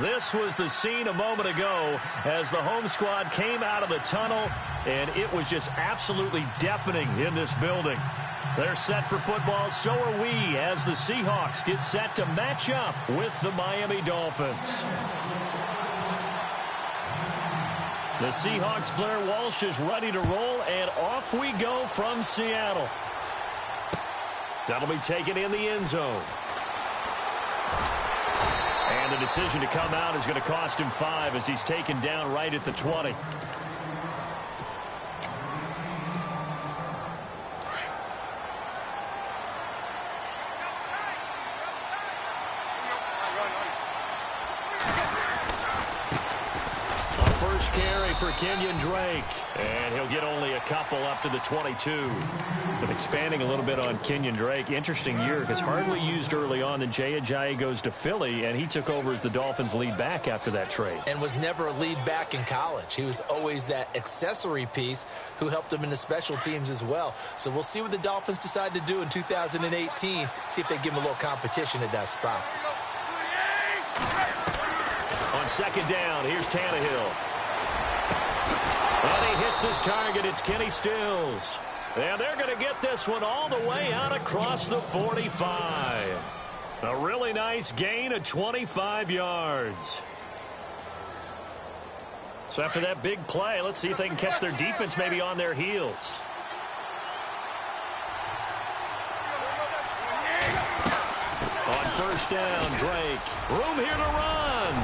this was the scene a moment ago as the home squad came out of the tunnel, and it was just absolutely deafening in this building. They're set for football, so are we, as the Seahawks get set to match up with the Miami Dolphins. The Seahawks' Blair Walsh is ready to roll, and off we go from Seattle. That'll be taken in the end zone. And the decision to come out is going to cost him 5 as he's taken down right at the 20. Carry for Kenyon Drake, and he'll get only a couple up to the 22. But expanding a little bit on Kenyon Drake, interesting year because hardly used early on. Then Jay goes to Philly, and he took over as the Dolphins' lead back after that trade. And was never a lead back in college. He was always that accessory piece who helped him in the special teams as well. So we'll see what the Dolphins decide to do in 2018, see if they give him a little competition at that spot. On second down, here's Tannehill. And he hits his target. It's Kenny Stills. And they're going to get this one all the way out across the 45. A really nice gain of 25 yards. So after that big play, let's see if they can catch their defense maybe on their heels. On first down, Drake. Room here to run.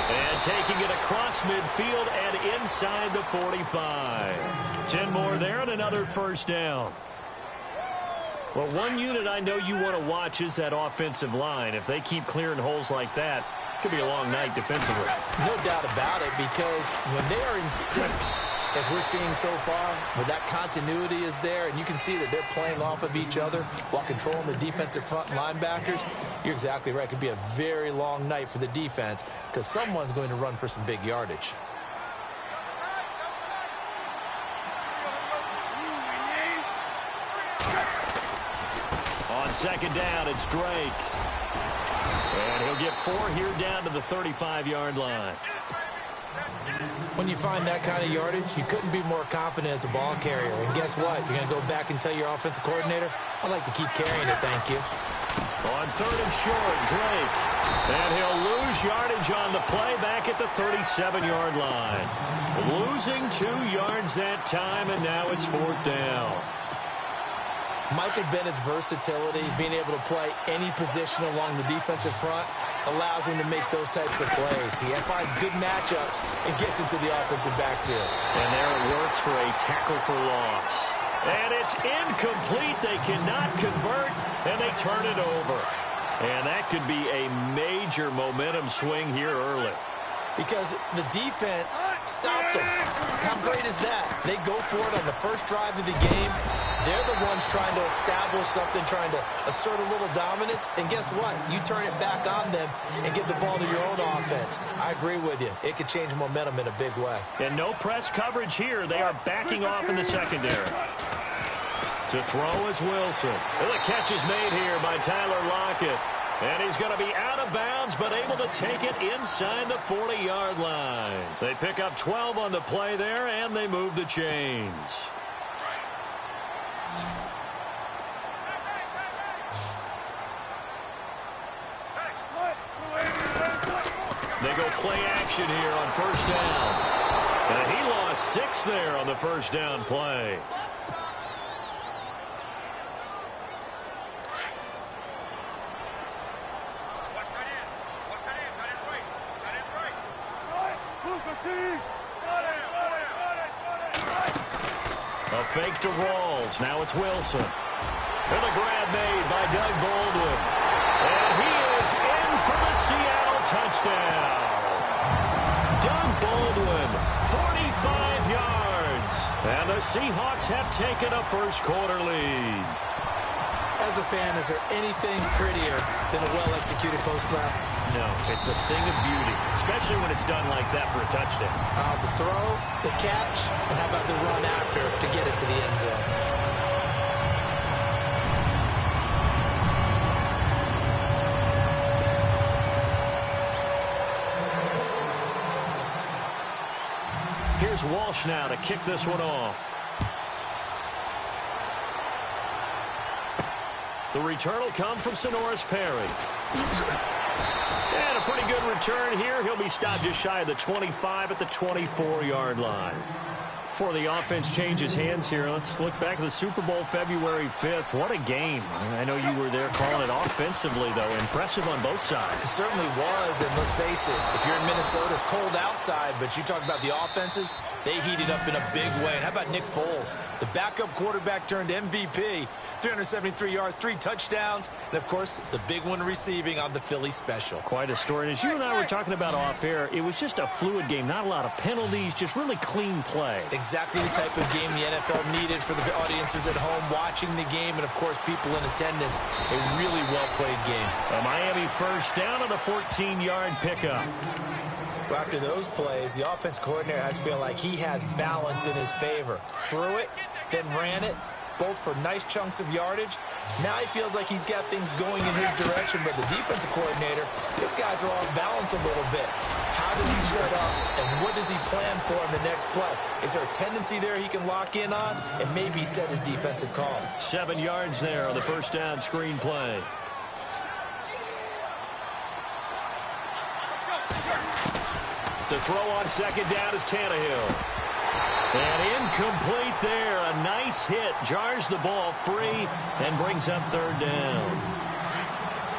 And taking it across midfield and inside the 45. 10 more there and another first down. Well, one unit I know you want to watch is that offensive line. If they keep clearing holes like that, it could be a long night defensively. No doubt about it, because when they are in sync, as we're seeing so far, where that continuity is there, and you can see that they're playing off of each other while controlling the defensive front linebackers, you're exactly right. It could be a very long night for the defense because someone's going to run for some big yardage. On second down, it's Drake. And he'll get 4 here down to the 35-yard line. When you find that kind of yardage, you couldn't be more confident as a ball carrier. And guess what? You're going to go back and tell your offensive coordinator, I'd like to keep carrying it, thank you. On third and short, Drake. And he'll lose yardage on the play back at the 37-yard line. Losing 2 yards that time, and now it's 4th down. Michael Bennett's versatility, being able to play any position along the defensive front, allows him to make those types of plays. He finds good matchups and gets into the offensive backfield. And there it works for a tackle for loss. And it's incomplete. They cannot convert, and they turn it over. And that could be a major momentum swing here early. Because the defense stopped them. How great is that? They go for it on the first drive of the game. They're the ones trying to establish something, trying to assert a little dominance. And guess what? You turn it back on them and give the ball to your own offense. I agree with you. It could change momentum in a big way. And no press coverage here. They are backing off in the secondary. To throw is Wilson. And the catch is made here by Tyler Lockett. And he's going to be out of bounds, but able to take it inside the 40-yard line. They pick up 12 on the play there, and they move the chains. They go play action here on first down. And he lost 6 there on the first down play. A fake to Rawls. Now it's Wilson. And the grab made by Doug Baldwin. And he is in for the Seattle touchdown. Doug Baldwin, 45 yards. And the Seahawks have taken a first-quarter lead. As a fan, is there anything prettier than a well-executed post route? No, it's a thing of beauty, especially when it's done like that for a touchdown. The throw, the catch, and how about the run after to get it to the end zone? Here's Walsh now to kick this one off. The return will come from Sonoris Perry. And a pretty good return here. He'll be stopped just shy of the 25 at the 24-yard line. Before the offense changes hands here, let's look back at the Super Bowl February 5th. What a game. I know you were there calling it offensively, though. Impressive on both sides. It certainly was, and let's face it, if you're in Minnesota, it's cold outside, but you talk about the offenses, they heated up in a big way. And how about Nick Foles? The backup quarterback turned MVP, 373 yards, 3 touchdowns, and, of course, the big one receiving on the Philly special. Quite a story. And as you and I were talking about off air, it was just a fluid game, not a lot of penalties, just really clean play. Exactly the type of game the NFL needed for the audiences at home watching the game and, of course, people in attendance. A really well-played game. A Miami first down on the 14-yard pickup. Well, after those plays, the offense coordinator has feel like he has balance in his favor. Threw it, then ran it, both for nice chunks of yardage. Now he feels like he's got things going in his direction, but the defensive coordinator, his guys are off balance a little bit. How does he set up, and what does he plan for in the next play? Is there a tendency there he can lock in on and maybe set his defensive call? 7 yards there on the first down screen play. To throw on second down is Tannehill. And incomplete there. A nice hit. Jars the ball free and brings up third down.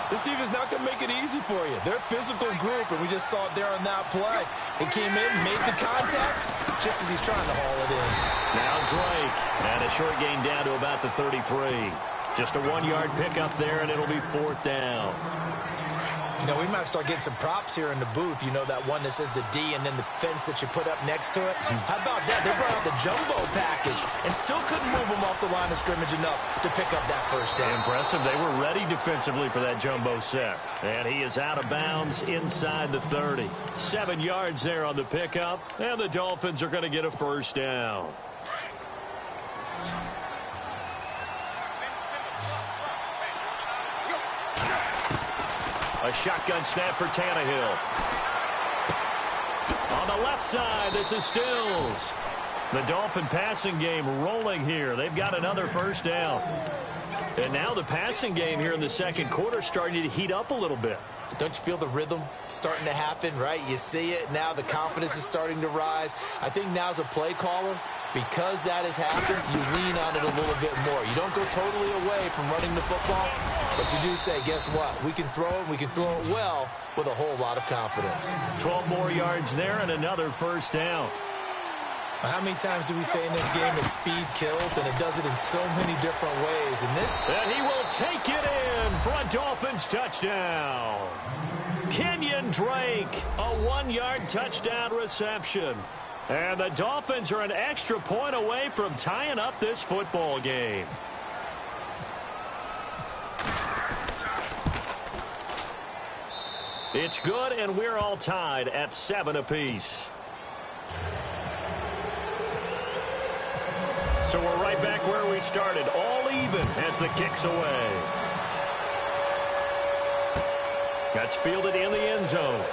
This defense is not going to make it easy for you. They're a physical group, and we just saw it there on that play. It came in, made the contact, just as he's trying to haul it in. Now Drake. And a short gain down to about the 33. Just a 1-yard pickup there, and it'll be fourth down. You know, we might start getting some props here in the booth. You know, that one that says the D and then the fence that you put up next to it. How about that? They brought out the jumbo package and still couldn't move them off the line of scrimmage enough to pick up that first down. Impressive. They were ready defensively for that jumbo set. And he is out of bounds inside the 30. 7 yards there on the pickup. And the Dolphins are going to get a first down. A shotgun snap for Tannehill. On the left side, this is Stills. The Dolphin passing game rolling here. They've got another first down. And now the passing game here in the second quarter starting to heat up a little bit. Don't you feel the rhythm starting to happen, right? You see it now. The confidence is starting to rise. I think now's a play caller. Because that has happened, you lean on it a little bit more. You don't go totally away from running the football, but you do say, guess what? We can throw it. We can throw it well with a whole lot of confidence. 12 more yards there and another first down. How many times do we say in this game that speed kills, and it does it in so many different ways? And he will take it in for a Dolphins touchdown. Kenyon Drake, a 1-yard touchdown reception. And the Dolphins are an extra point away from tying up this football game. It's good, and we're all tied at 7 apiece. So we're right back where we started, all even as the kick's away. That's fielded in the end zone.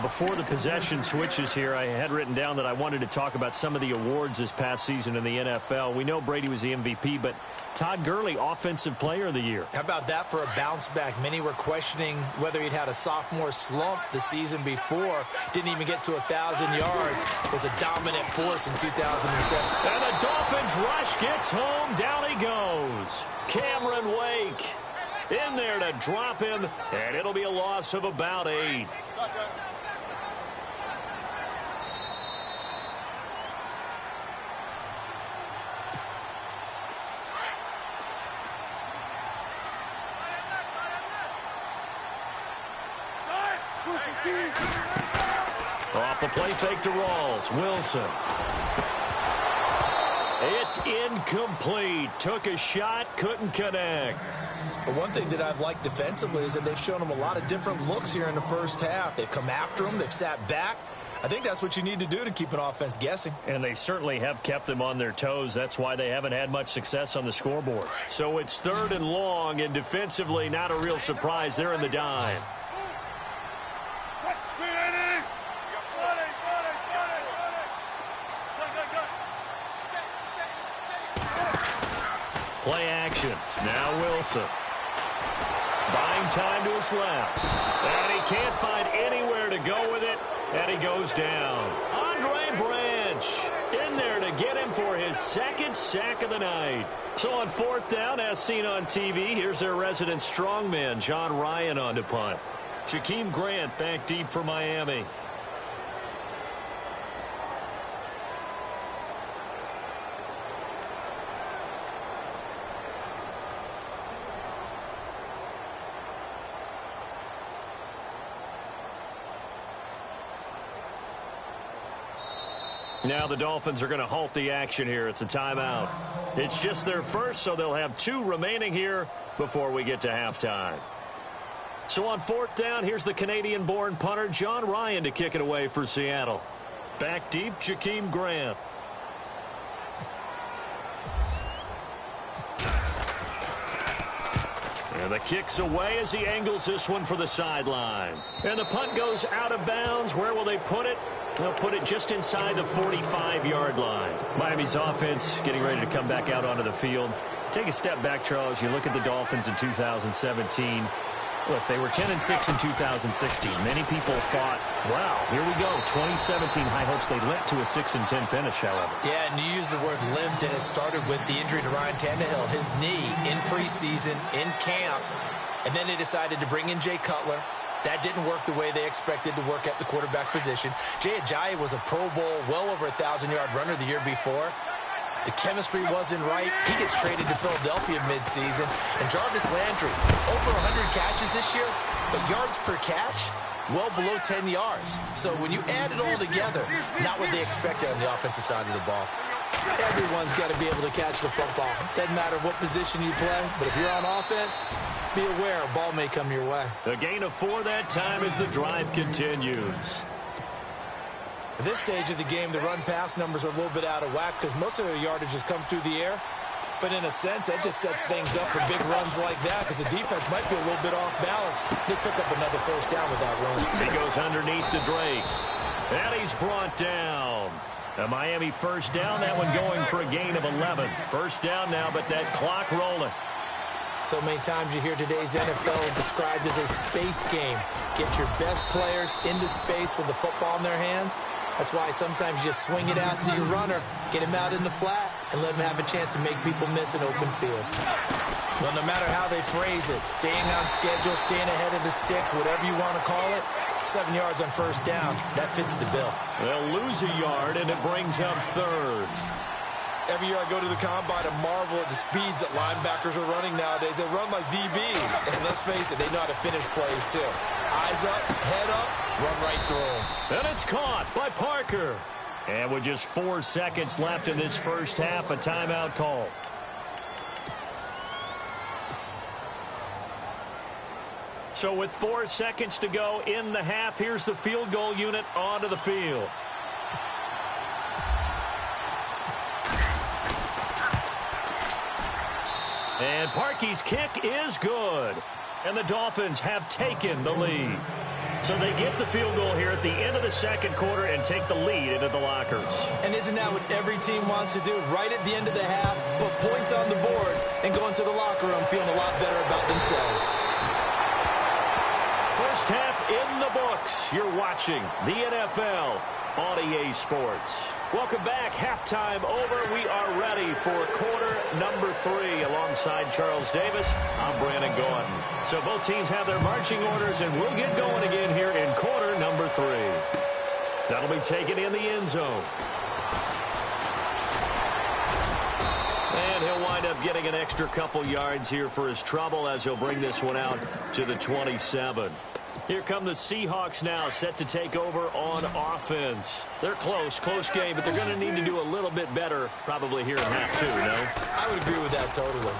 Before the possession switches here, I had written down that I wanted to talk about some of the awards this past season in the NFL. We know Brady was the MVP, but Todd Gurley, Offensive Player of the Year. How about that for a bounce back? Many were questioning whether he'd had a sophomore slump the season before. Didn't even get to 1,000 yards. Was a dominant force in 2007. And the Dolphins rush gets home. Down he goes. Cameron Wake in there to drop him, and it'll be a loss of about 8. Off the play fake to Rawls. Wilson. It's incomplete. Took a shot, couldn't connect. But one thing that I've liked defensively is that they've shown him a lot of different looks here in the first half. They've come after him. They've sat back. I think that's what you need to do to keep an offense guessing. And they certainly have kept them on their toes. That's why they haven't had much success on the scoreboard. So it's 3rd and long, and defensively not a real surprise. They're in the dime. Play action. Now Wilson. Buying time to his left. And he can't find anywhere to go with it. And he goes down. Andre Branch in there to get him for his 2nd sack of the night. So on 4th down, as seen on TV, here's their resident strongman, John Ryan, on to punt. Jakeem Grant back deep for Miami. Now the Dolphins are going to halt the action here. It's a timeout. It's just their first, so they'll have 2 remaining here before we get to halftime. So on 4th down, here's the Canadian-born punter, John Ryan, to kick it away for Seattle. Back deep, Jakeem Grant. And the kick's away as he angles this one for the sideline. And the punt goes out of bounds. Where will they put it? They'll put it just inside the 45-yard line. Miami's offense getting ready to come back out onto the field. Take a step back, Charles. You look at the Dolphins in 2017. Look, they were 10-6 in 2016. Many people thought, wow, here we go. 2017 high hopes. They limped to a 6-10 finish, however. Yeah, and you use the word limped, and it started with the injury to Ryan Tannehill. His knee in preseason, in camp, and then they decided to bring in Jay Cutler. That didn't work the way they expected to work at the quarterback position. Jay Ajayi was a Pro Bowl, well over 1,000-yard runner the year before. The chemistry wasn't right. He gets traded to Philadelphia midseason. And Jarvis Landry, over 100 catches this year, but yards per catch, well below 10 yards. So when you add it all together, not what they expected on the offensive side of the ball. Everyone's got to be able to catch the football. Doesn't matter what position you play, but if you're on offense, be aware, a ball may come your way. A gain of 4 that time as the drive continues. At this stage of the game, the run-pass numbers are a little bit out of whack because most of their yardage has come through the air. But in a sense, that just sets things up for big runs like that because the defense might be a little bit off balance. They pick up another 1st down with that run. He goes underneath to Drake. And he's brought down. A Miami 1st down, that one going for a gain of 11. 1st down now, but that clock rolling. So many times you hear today's NFL described as a space game. Get your best players into space with the football in their hands. That's why sometimes you just swing it out to your runner, get him out in the flat, and let him have a chance to make people miss an open field. Well, no matter how they phrase it, staying on schedule, staying ahead of the sticks, whatever you want to call it, 7 yards on 1st down, that fits the bill. They'll lose a yard, and it brings up 3rd. Every year I go to the combine and marvel at the speeds that linebackers are running nowadays. They run like DBs. And let's face it, they know how to finish plays too. Eyes up, head up, run right through them. And it's caught by Parker. And with just 4 seconds left in this 1st half, a timeout call. So with 4 seconds to go in the half, here's the field goal unit onto the field. And Parkey's kick is good. And the Dolphins have taken the lead. So they get the field goal here at the end of the 2nd quarter and take the lead into the lockers. And isn't that what every team wants to do? Right at the end of the half, put points on the board and go into the locker room feeling a lot better about themselves. 1st half in the books. You're watching the NFL on EA Sports. Welcome back. Halftime over. We are ready for quarter number 3 alongside Charles Davis. I'm Brandon Gordon. So both teams have their marching orders, and we'll get going again here in quarter number 3. That'll be taken in the end zone. And he'll wind up getting an extra couple yards here for his trouble as he'll bring this one out to the 27. Here come the Seahawks now, set to take over on offense. They're close game, but they're going to need to do a little bit better probably here in half 2, no? I would agree with that totally.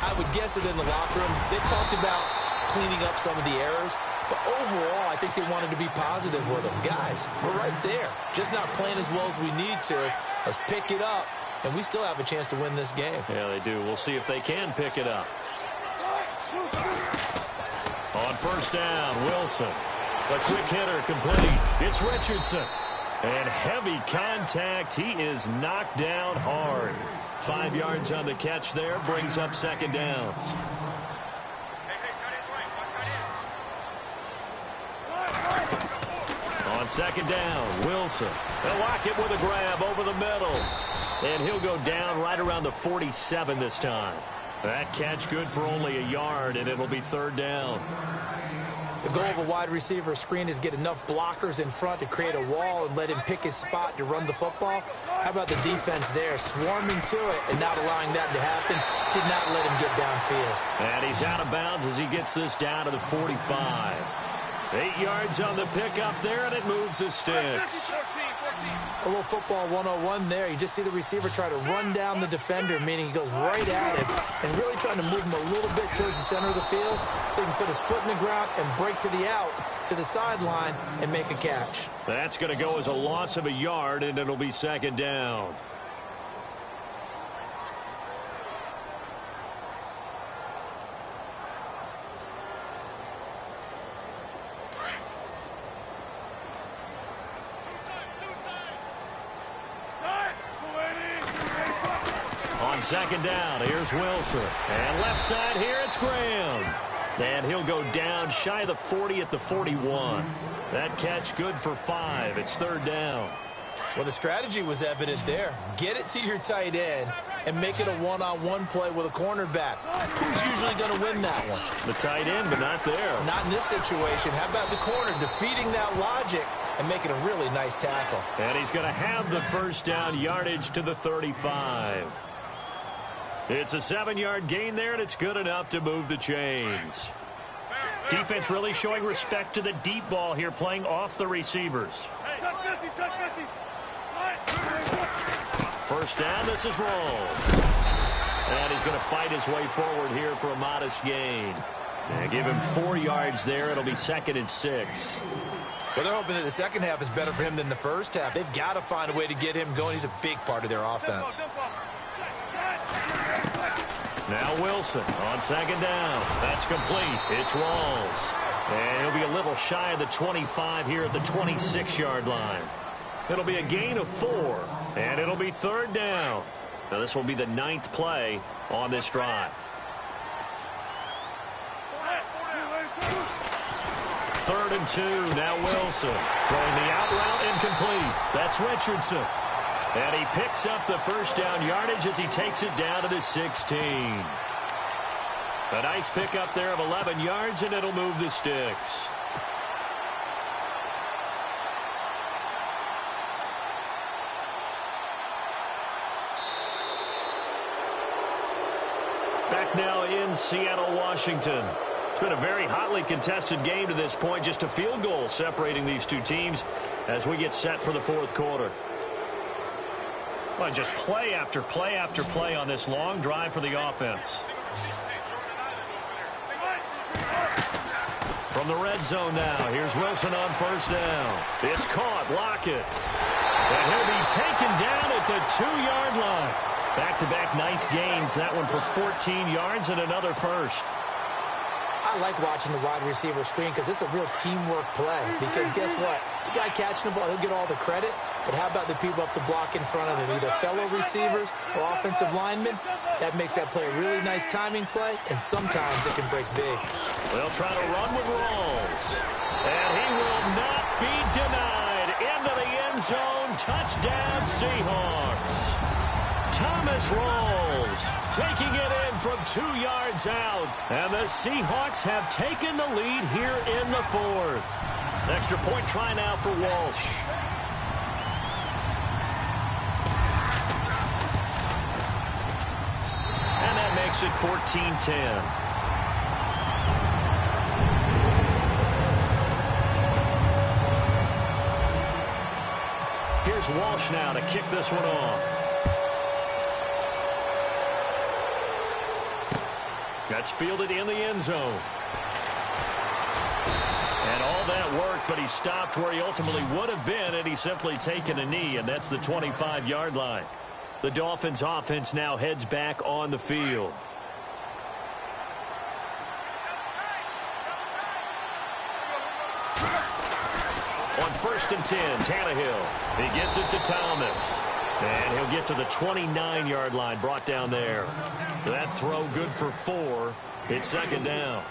I would guess it in the locker room. They talked about cleaning up some of the errors, But overall, I think they wanted to be positive with him. Guys, we're right there. Just not playing as well as we need to. Let's pick it up, and we still have a chance to win this game. Yeah, they do. We'll see if they can pick it up. On first down, Wilson. The quick hitter complete. It's Richardson. And heavy contact. He is knocked down hard. 5 yards on the catch there. Brings up second down. On second down, Wilson. They'll lock it with a grab over the middle. And he'll go down right around the 47 this time. That catch good for only a yard, and it'll be third down. The goal of a wide receiver screen is get enough blockers in front to create a wall and let him pick his spot to run the football. How about the defense there, swarming to it and not allowing that to happen? Did not let him get downfield. And he's out of bounds as he gets this down to the 45. 8 yards on the pickup there, and it moves the sticks. A little football 101 there. You just see the receiver try to run down the defender, meaning he goes right at him and really trying to move him a little bit towards the center of the field so he can put his foot in the ground and break to the out, to the sideline, and make a catch. That's going to go as a loss of a yard, and it'll be second down. Second down, here's Wilson. And left side here, it's Graham. And he'll go down shy of the 40 at the 41. That catch good for 5. It's third down. Well, the strategy was evident there. Get it to your tight end and make it a one-on-one play with a cornerback. Who's usually going to win that one? The tight end, but not there. Not in this situation. How about the corner defeating that logic and making a really nice tackle? And he's going to have the first down, yardage to the 35. It's a 7-yard gain there, and it's good enough to move the chains. Defense really showing respect to the deep ball here, playing off the receivers. First down, this is Rawls. And he's going to fight his way forward here for a modest gain. And give him 4 yards there. It'll be 2nd and 6. Well, they're hoping that the second half is better for him than the first half. They've got to find a way to get him going. He's a big part of their offense. Now Wilson on second down. That's complete. It's Rawls. And he'll be a little shy of the 25 here at the 26-yard line. It'll be a gain of 4. And it'll be third down. Now this will be the 9th play on this drive. Third and 2. Now Wilson. Throwing the out route incomplete. That's Richardson. And he picks up the first down yardage as he takes it down to the 16. A nice pickup there of 11 yards, and it'll move the sticks. Back now in Seattle, Washington. It's been a very hotly contested game to this point. Just a field goal separating these two teams as we get set for the fourth quarter. Well, just play after play after play on this long drive for the offense. From the red zone now, here's Wilson on first down. It's caught, Lockett. And he'll be taken down at the 2-yard line. Back-to-back nice gains, that one for 14 yards and another first. I like watching the wide receiver screen because it's a real teamwork play. Because guess what? The guy catching the ball, he'll get all the credit. But how about the people up to block in front of him, either fellow receivers or offensive linemen? That makes that play a really nice timing play, and sometimes it can break big. They'll try to run with Rawls. And he will not be denied. Into the end zone. Touchdown, Seahawks. Thomas Rawls taking it in from 2 yards out. And the Seahawks have taken the lead here in the fourth. Extra point try now for Walsh. And that makes it 14-10. Here's Walsh now to kick this one off. That's fielded in the end zone. that worked, but he stopped where he ultimately would have been, and he's simply taken a knee, and that's the 25-yard line. The Dolphins' offense now heads back on the field. On 1st and 10, Tannehill. He gets it to Thomas. And he'll get to the 29-yard line, brought down there. That throw good for 4. It's 2nd down.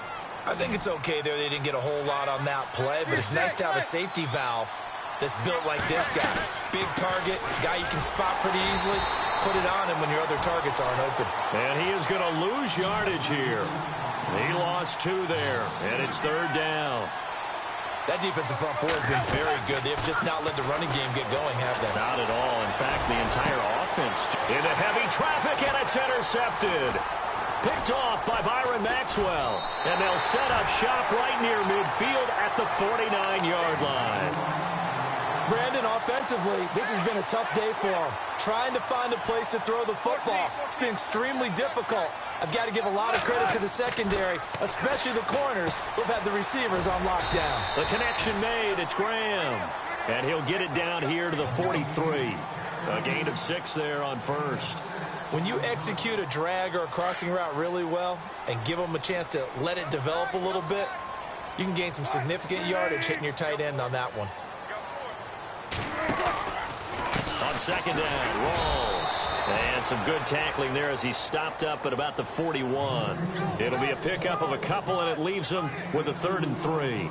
I think it's okay there. They didn't get a whole lot on that play, but it's nice to have a safety valve that's built like this guy. Big target, guy you can spot pretty easily. Put it on him when your other targets aren't open. And he is going to lose yardage here. He lost 2 there, and it's 3rd down. That defensive front four has been very good. They have just not let the running game get going, have they? Not at all. In fact, the entire offense into heavy traffic, and it's intercepted. Picked off by Byron Maxwell. And they'll set up shop right near midfield at the 49-yard line. Brandon, offensively, this has been a tough day for him. Trying to find a place to throw the football. It's been extremely difficult. I've got to give a lot of credit to the secondary, especially the corners who've had the receivers on lockdown. The connection made. It's Graham. And he'll get it down here to the 43. A gain of 6 there on 1st. When you execute a drag or a crossing route really well and give them a chance to let it develop a little bit, you can gain some significant yardage hitting your tight end on that one. On 2nd down, Rawls. And some good tackling there as he stopped up at about the 41. It'll be a pickup of a couple, and it leaves him with a 3rd and 3.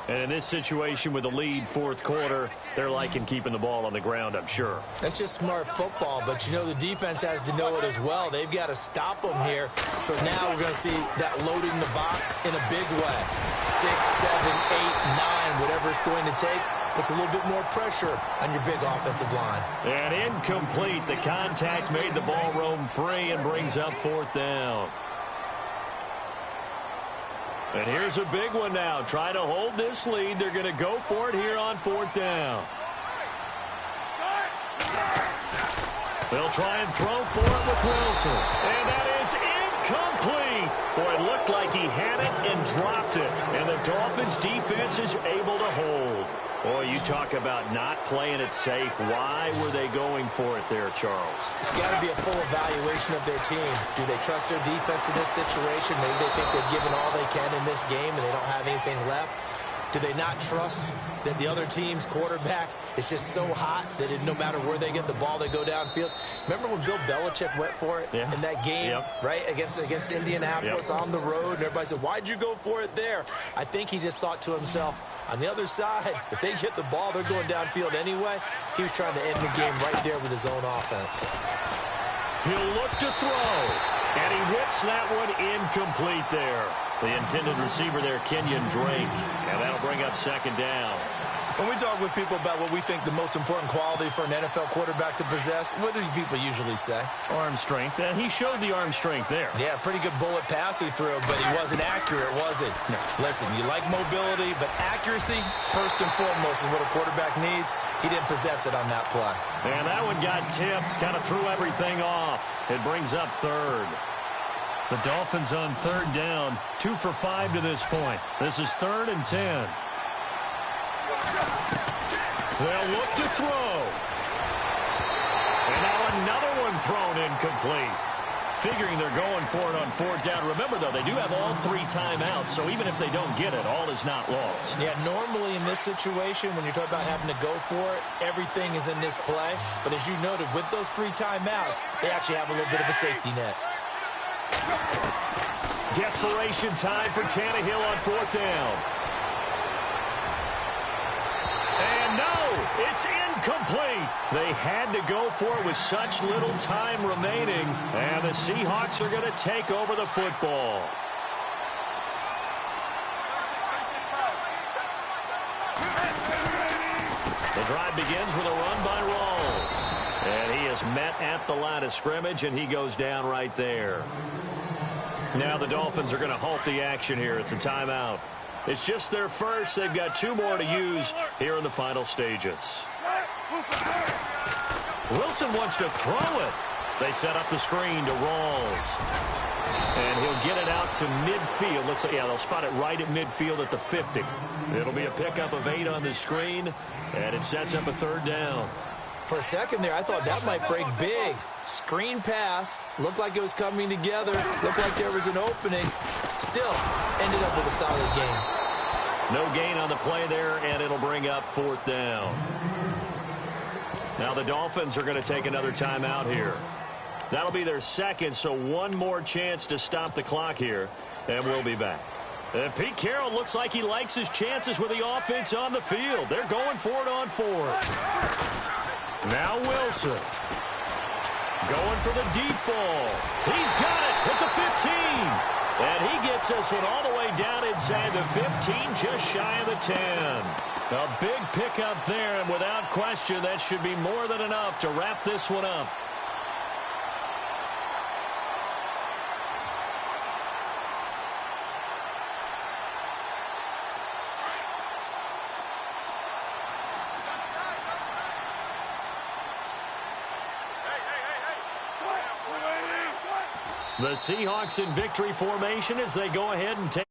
And in this situation with the lead 4th quarter, they're liking keeping the ball on the ground, I'm sure. That's just smart football, but, you know, the defense has to know it as well. They've got to stop them here. So now we're going to see that loaded in the box in a big way. 6, 7, 8, 9, whatever it's going to take. Puts a little bit more pressure on your big offensive line. And incomplete. The contact made the ball roam free and brings up 4th down. And here's a big one now. Trying to hold this lead. They're going to go for it here on 4th down. They'll try and throw for it with Wilson. And that is incomplete. Boy, it looked like he had it and dropped it. And the Dolphins' defense is able to hold. Boy, you talk about not playing it safe. Why were they going for it there, Charles? It's got to be a full evaluation of their team. Do they trust their defense in this situation? Maybe they think they've given all they can in this game and they don't have anything left. Do they not trust that the other team's quarterback is just so hot that no matter where they get the ball, they go downfield? Remember when Bill Belichick went for it in that game, right, against Indianapolis on the road? And everybody said, why'd you go for it there? I think he just thought to himself, on the other side, if they get the ball, they're going downfield anyway. He was trying to end the game right there with his own offense. He'll look to throw, and he whips that one incomplete there. The intended receiver there, Kenyon Drake, and that'll bring up 2nd down. When we talk with people about what we think the most important quality for an NFL quarterback to possess, what do people usually say? Arm strength, and he showed the arm strength there. Yeah, pretty good bullet pass he threw, but he wasn't accurate, was he? No. Listen, you like mobility, but accuracy, first and foremost, is what a quarterback needs. He didn't possess it on that play. And that one got tipped, kind of threw everything off. It brings up 3rd. The Dolphins on 3rd down, 2 for 5 to this point. This is 3rd and 10. They'll look to throw. And now another one thrown incomplete. Figuring they're going for it on 4th down. Remember, though, they do have all 3 timeouts, so even if they don't get it, all is not lost. Yeah, normally in this situation, when you're talking about having to go for it, everything is in this play. But as you noted, with those 3 timeouts, they actually have a little bit of a safety net. Desperation time for Tannehill on 4th down. And no, it's incomplete. They had to go for it with such little time remaining. And the Seahawks are going to take over the football. The drive begins with a run by Rawls. And he is met at the line of scrimmage, and he goes down right there. Now the Dolphins are going to halt the action here. It's a timeout. It's just their first. They've got 2 more to use here in the final stages. Wilson wants to throw it. They set up the screen to Rawls. And he'll get it out to midfield. Looks like, yeah, they'll spot it right at midfield at the 50. It'll be a pickup of 8 on the screen, and it sets up a 3rd down. For a second there, I thought that might break big. Screen pass. Looked like it was coming together. Looked like there was an opening. Still, ended up with a solid gain. No gain on the play there, and it'll bring up 4th down. Now the Dolphins are going to take another timeout here. That'll be their 2nd, so one more chance to stop the clock here, and we'll be back. And Pete Carroll looks like he likes his chances with the offense on the field. They're going for it on 4th. Now Wilson. Going for the deep ball. He's got it at the 15. And he gets this one all the way down inside the 15, just shy of the 10. A big pickup there, and without question, that should be more than enough to wrap this one up. The Seahawks in victory formation as they go ahead and take